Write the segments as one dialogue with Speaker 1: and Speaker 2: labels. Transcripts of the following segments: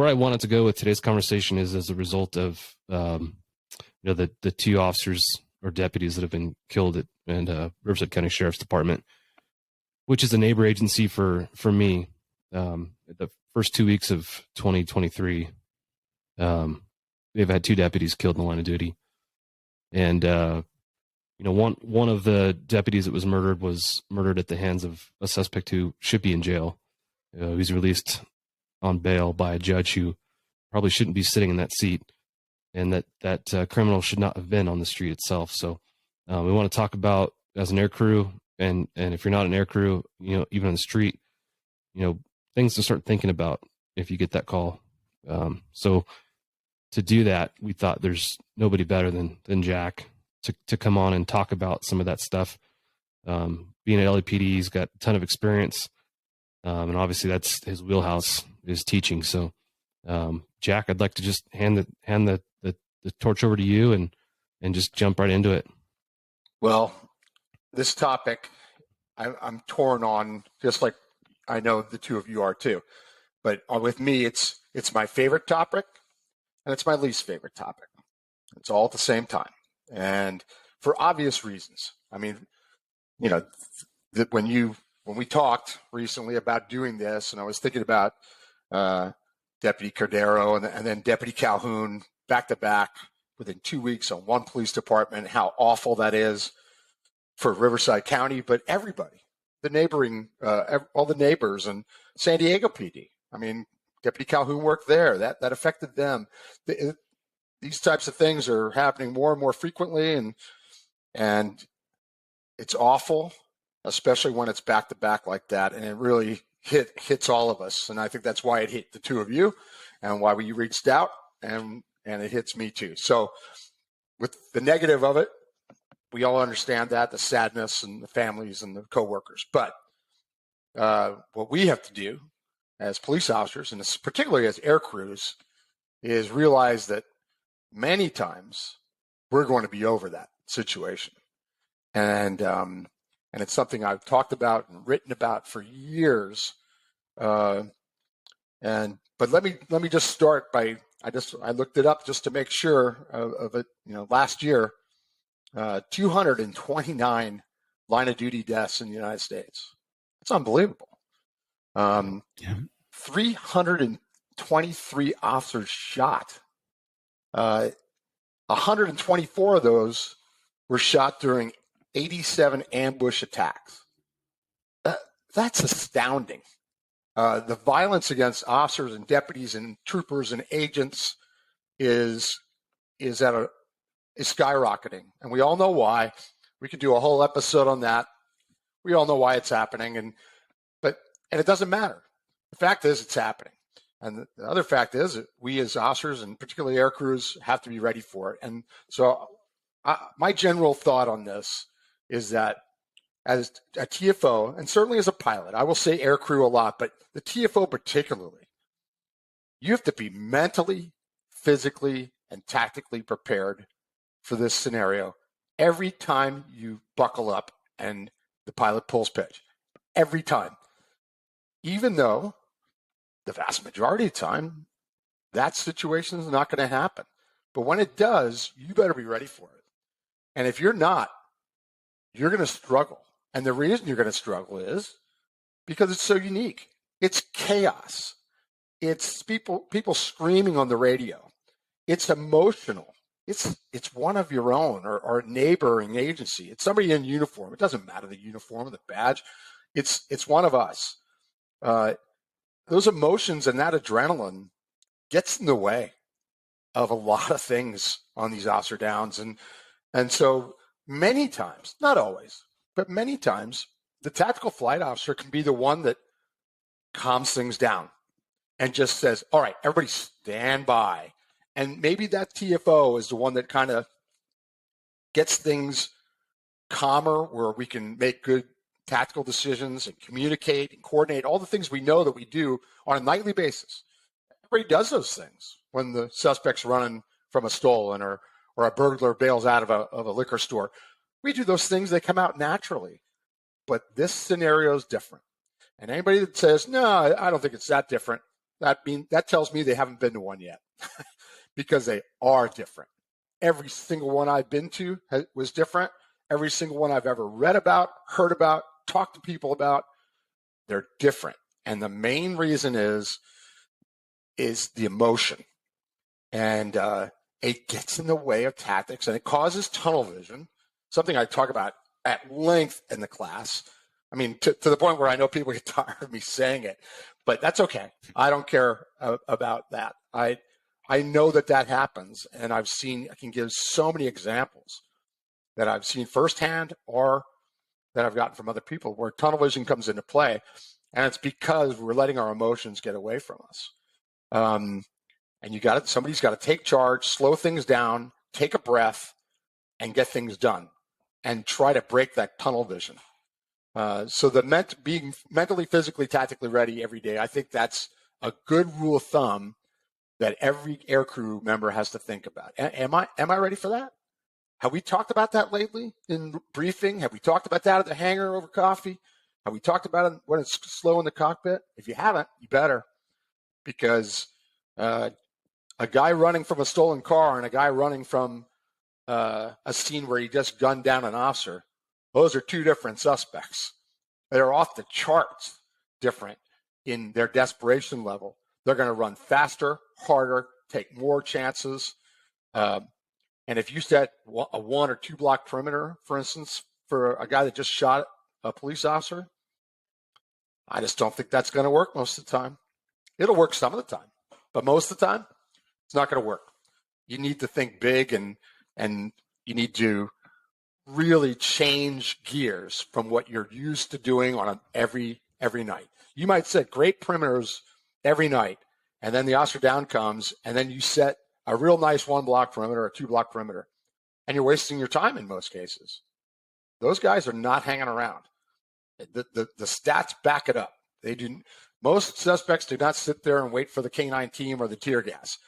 Speaker 1: I wanted to go with today's conversation is as a result of the two officers or deputies that have been killed at Riverside County Sheriff's Department, which is a neighbor agency for me. The first 2 weeks of 2023, they've had two deputies killed in the line of duty, and one of the deputies that was murdered at the hands of a suspect who should be in jail. He's released on bail by a judge who probably shouldn't be sitting in that seat, and that criminal should not have been on the street itself. So we want to talk about, as an air crew, and if you're not an air crew, even on the street, things to start thinking about if you get that call. So to do that, we thought there's nobody better than Jack to come on and talk about some of that stuff. Being at LAPD, he's got a ton of experience. And obviously that's his wheelhouse, is teaching. So, Jack, I'd like to just hand the torch over to you and just jump right into it.
Speaker 2: Well, this topic I'm torn on, just like I know the two of you are too. But with me, it's my favorite topic and it's my least favorite topic. It's all at the same time, and for obvious reasons. I mean, when we talked recently about doing this, and I was thinking about Deputy Cordero and then Deputy Calhoun back to back within 2 weeks on one police department, how awful that is for Riverside County, but everybody, the neighboring, all the neighbors, and San Diego PD. I mean, Deputy Calhoun worked there. That affected them. These types of things are happening more and more frequently, and it's awful, especially when it's back to back like that, and it really hits all of us. And I think that's why it hit the two of you, and why you reached out, and it hits me too. So with the negative of it, we all understand that, the sadness and the families and the coworkers. But what we have to do as police officers, and particularly as air crews, is realize that many times we're going to be over that situation. And it's something I've talked about and written about for years. But let me just start by, I looked it up just to make sure of it. Last year, 229 line of duty deaths in the United States. It's unbelievable. 323 officers shot. 124 of those were shot during 87 ambush attacks. That's astounding. The violence against officers and deputies and troopers and agents is skyrocketing, and we all know why. We could do a whole episode on that. We all know why it's happening, and it doesn't matter. The fact is, it's happening, and the other fact is that we as officers, and particularly air crews, have to be ready for it. And so, my general thought on this is that as a TFO, and certainly as a pilot, I will say air crew a lot, but the TFO particularly, you have to be mentally, physically, and tactically prepared for this scenario every time you buckle up and the pilot pulls pitch. Every time. Even though the vast majority of the time, that situation is not going to happen. But when it does, you better be ready for it. And if you're not, you're going to struggle. And the reason you're going to struggle is because it's so unique. It's chaos. It's people screaming on the radio. It's emotional. It's one of your own or a neighboring agency. It's somebody in uniform. It doesn't matter the uniform or the badge. It's one of us. Those emotions and that adrenaline gets in the way of a lot of things on these officer downs. And so many times, not always, but many times, the tactical flight officer can be the one that calms things down and just says, all right, everybody stand by. And maybe that TFO is the one that kind of gets things calmer, where we can make good tactical decisions and communicate and coordinate all the things we know that we do on a nightly basis. Everybody does those things when the suspect's running from a stolen or a burglar bails out of a liquor store. We do those things, they come out naturally. But this scenario is different. And anybody that says, no, I don't think it's that different, that tells me they haven't been to one yet because they are different. Every single one I've been to was different. Every single one I've ever read about, heard about, talked to people about, they're different. And the main reason is the emotion. And it gets in the way of tactics, and it causes tunnel vision, something I talk about at length in the class. I mean, to the point where I know people get tired of me saying it, but that's okay. I don't care about that. I know that happens, and I can give so many examples that I've seen firsthand or that I've gotten from other people where tunnel vision comes into play, and it's because we're letting our emotions get away from us. And somebody's got to take charge, slow things down, take a breath, and get things done, and try to break that tunnel vision. So being mentally, physically, tactically ready every day, I think that's a good rule of thumb that every aircrew member has to think about. Am I ready for that? Have we talked about that lately in briefing? Have we talked about that at the hangar over coffee? Have we talked about it when it's slow in the cockpit? If you haven't, you better, because a guy running from a stolen car and a guy running from a scene where he just gunned down an officer, those are two different suspects. They're off the charts different in their desperation level. They're going to run faster, harder, take more chances. And if you set a 1 or 2 block perimeter, for instance, for a guy that just shot a police officer, I just don't think that's going to work most of the time. It'll work some of the time, but most of the time, it's not going to work. You need to think big, and you need to really change gears from what you're used to doing on every night. You might set great perimeters every night, and then the officer down comes, and then you set a real nice 1 block perimeter or 2 block perimeter, and you're wasting your time in most cases. Those guys are not hanging around. The stats back it up. Most suspects do not sit there and wait for the K-9 team or the tear gas.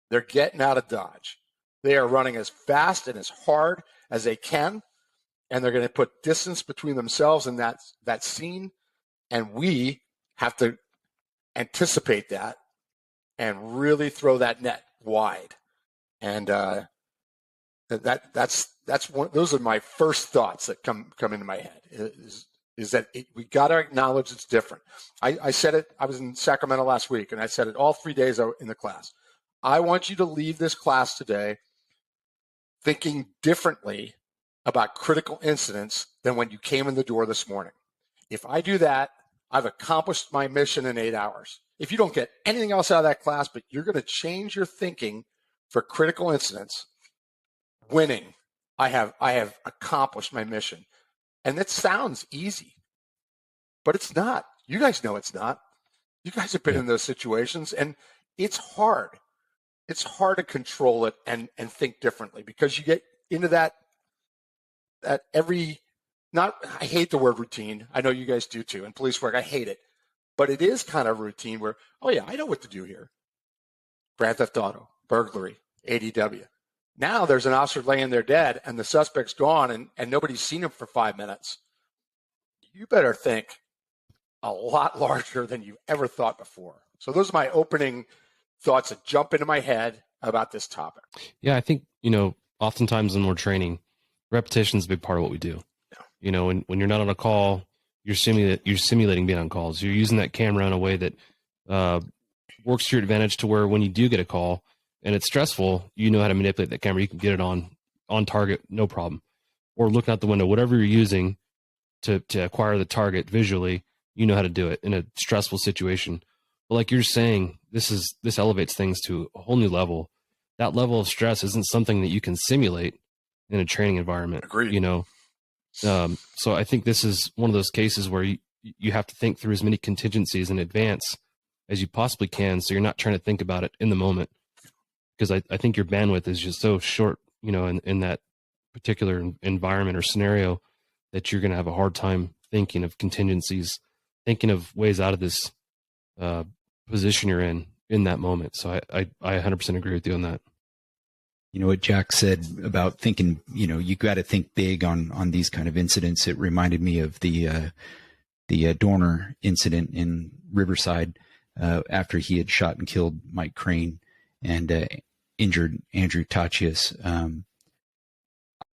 Speaker 2: They're getting out of Dodge. They are running as fast and as hard as they can, and they're going to put distance between themselves and that scene, and we have to anticipate that and really throw that net wide. And that's one. Those are my first thoughts that come into my head. Is that we got to acknowledge it's different. I said it. I was in Sacramento last week, and I said it all 3 days in the class. I want you to leave this class today thinking differently about critical incidents than when you came in the door this morning. If I do that, I've accomplished my mission in 8 hours. If you don't get anything else out of that class, but you're going to change your thinking for critical incidents, winning, I have accomplished my mission. And that sounds easy, but it's not. You guys know it's not. You guys have been in those situations, and it's hard. It's hard to control it and think differently, because you get into that I hate the word routine. I know you guys do too. In police work, I hate it. But it is kind of routine where, oh yeah, I know what to do here. Grand theft auto, burglary, ADW. Now there's an officer laying there dead and the suspect's gone and nobody's seen him for 5 minutes. You better think a lot larger than you ever thought before. So those are my opening thoughts that jump into my head about this topic.
Speaker 1: Yeah, I think, oftentimes when we're training, repetition is a big part of what we do. Yeah. When you're not on a call, you're simulating being on calls. You're using that camera in a way that works to your advantage, to where when you do get a call and it's stressful, you know how to manipulate that camera. You can get it on target, no problem. Or looking out the window, whatever you're using to acquire the target visually, you know how to do it in a stressful situation. But like you're saying, this elevates things to a whole new level. That level of stress isn't something that you can simulate in a training environment.
Speaker 2: Agreed.
Speaker 1: So I think this is one of those cases where you have to think through as many contingencies in advance as you possibly can, so you're not trying to think about it in the moment. Because I think your bandwidth is just so short, in that particular environment or scenario, that you're going to have a hard time thinking of contingencies, thinking of ways out of this position you're in that moment. So I 100% agree with you on that.
Speaker 3: You know what Jack said about thinking, you got to think big on these kind of incidents. It reminded me of the Dorner incident in Riverside. after he had shot and killed Mike Crane and injured Andrew Tachias.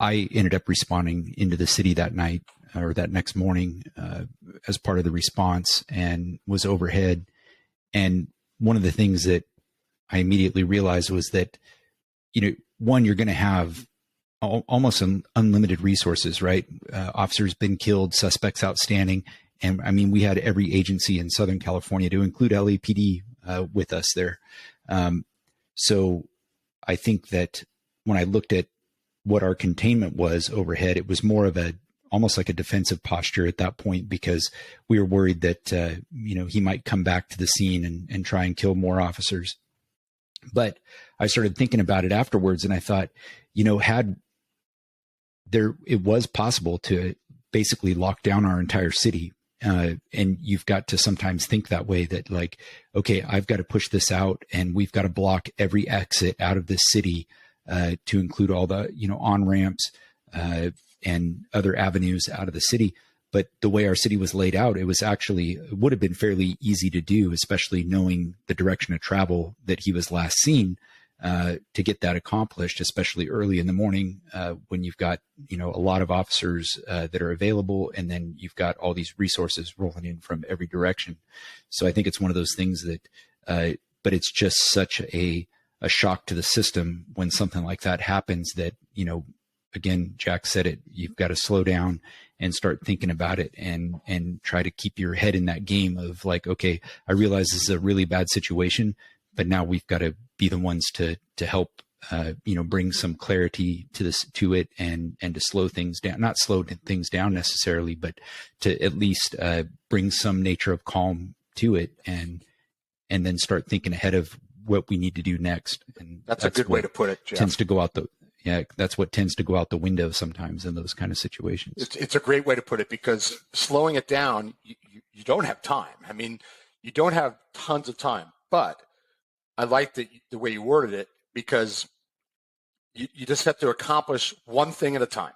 Speaker 3: I ended up responding into the city that night or that next morning as part of the response and was overhead. And one of the things that I immediately realized was that, one, you're going to have almost unlimited resources, right? Officers been killed, suspects outstanding. And I mean, we had every agency in Southern California, to include LAPD, with us there. So I think that when I looked at what our containment was overhead, it was more of almost like a defensive posture at that point, because we were worried that, he might come back to the scene and try and kill more officers. But I started thinking about it afterwards, and I thought, it was possible to basically lock down our entire city. And you've got to sometimes think that way, that like, okay, I've got to push this out and we've got to block every exit out of this city, to include all the, on-ramps, and other avenues out of the city. But the way our city was laid out, it would have been fairly easy to do, especially knowing the direction of travel that he was last seen, to get that accomplished, especially early in the morning, when you've got, a lot of officers that are available, and then you've got all these resources rolling in from every direction. So I think it's one of those things that, but it's just such a shock to the system when something like that happens that, again, Jack said it, you've got to slow down and start thinking about it and try to keep your head in that game of like, okay, I realize this is a really bad situation, but now we've got to be the ones to help, bring some clarity to it and to slow things down, not slow things down necessarily, but to at least bring some nature of calm to it and then start thinking ahead of what we need to do next. And
Speaker 2: that's a good way to put it, Jeff.
Speaker 3: That's what tends to go out the window sometimes in those kind of situations.
Speaker 2: It's a great way to put it, because slowing it down, you don't have time. I mean, you don't have tons of time, but I like the way you worded it, because you just have to accomplish one thing at a time.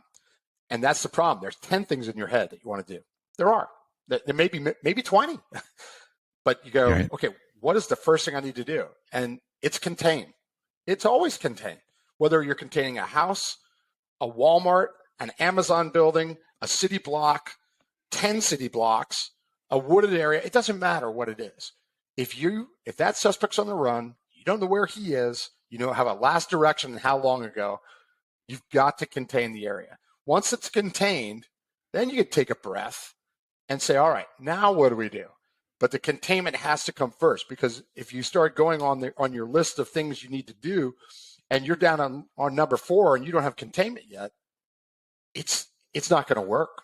Speaker 2: And that's the problem. There's 10 things in your head that you want to do. There are. There may be maybe 20. But you go, right, okay, what is the first thing I need to do? And it's contain. It's always contain. Whether you're containing a house, a Walmart, an Amazon building, a city block, 10 city blocks, a wooded area, it doesn't matter what it is. If that suspect's on the run, you don't know where he is, you don't have a last direction and how long ago, you've got to contain the area. Once it's contained, then you can take a breath and say, all right, now what do we do? But the containment has to come first, because if you start going on your list of things you need to do, and you're down on number 4 and you don't have containment yet, it's not going to work.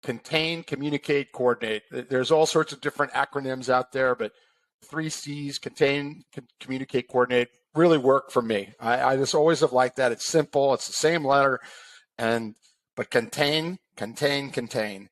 Speaker 2: Contain, communicate, coordinate. There's all sorts of different acronyms out there, but 3 C's, contain, communicate, coordinate, really work for me. I just always have liked that. It's simple. It's the same letter, but contain, contain, contain.